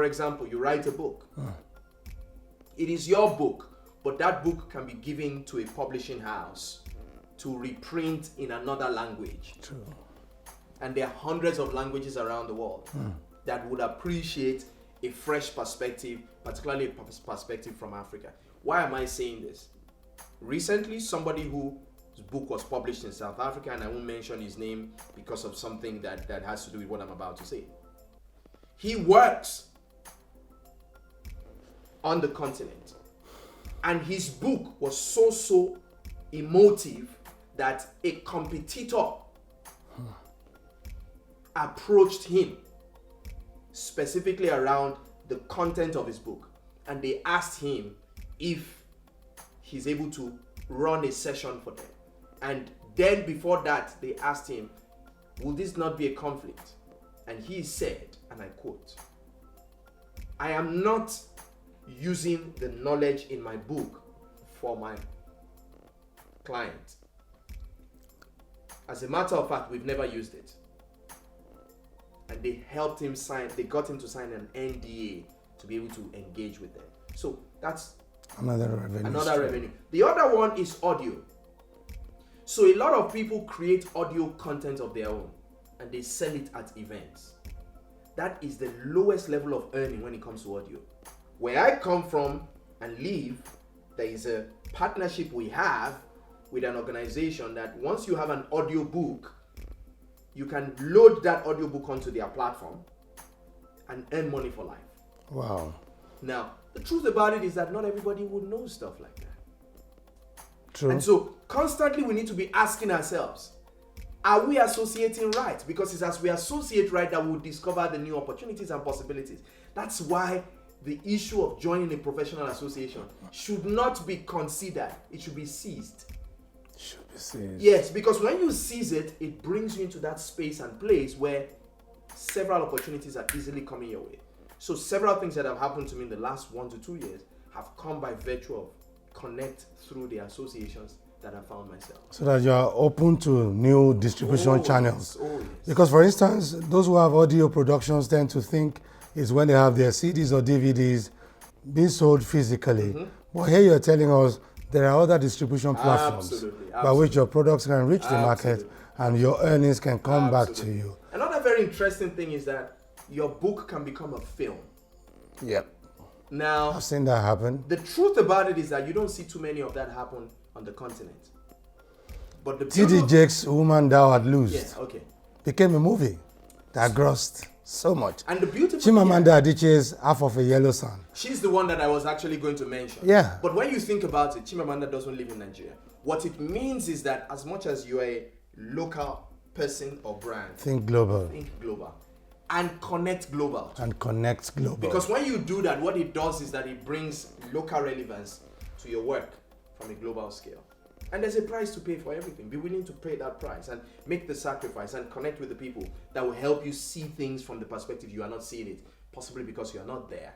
for example, you write a book. It is your book, but that book can be given to a publishing house to reprint in another language. True. And there are hundreds of languages around the world that would appreciate a fresh perspective, particularly a perspective from Africa. Why am I saying this? Recently, somebody whose book was published in South Africa, and I won't mention his name because of something that has to do with what I'm about to say. He works on the continent, and his book was so emotive that a competitor approached him specifically around the content of his book, and they asked him if he's able to run a session for them. And then before that, they asked him, will this not be a conflict? And he said, and I quote, I am not using the knowledge in my book for my client. As a matter of fact, we've never used it. And they helped him they got him to sign an NDA to be able to engage with them. So that's another revenue. The other one is audio. So a lot of people create audio content of their own and they sell it at events. That is the lowest level of earning when it comes to audio. Where I come from and live, there is a partnership we have with an organization that once you have an audio book, you can load that audiobook onto their platform and earn money for life. Wow. Now, the truth about it is that not everybody would know stuff like that. True. And so, constantly we need to be asking ourselves, are we associating right? Because it's as we associate right that we'll discover the new opportunities and possibilities. That's why the issue of joining a professional association should not be considered. It should be seized. Yes, because when you seize it, it brings you into that space and place where several opportunities are easily coming your way. So several things that have happened to me in the last 1 to 2 years have come by virtue of connect through the associations that I found myself. So that you are open to new distribution channels. Yes. Because for instance, those who have audio productions tend to think it's when they have their CDs or DVDs being sold physically. But here you're telling us there are other distribution platforms by which your products can reach the market and your earnings can come back to you. Another very interesting thing is that your book can become a film. Yep. Now, I've seen that happen. The truth about it is that you don't see too many of that happen on the continent. But the T.D. Jakes' Woman Thou Had Loosed became a movie that grossed so much. And the beautiful Chimamanda Adichie's Half of a Yellow Sun. She's the one that I was actually going to mention. Yeah. But when you think about it, Chimamanda doesn't live in Nigeria. What it means is that as much as you are a local person or brand, think global. And connect global. Because when you do that, what it does is that it brings local relevance to your work from a global scale. And there's a price to pay for everything. Be willing to pay that price and make the sacrifice and connect with the people that will help you see things from the perspective you are not seeing it, possibly because you are not there.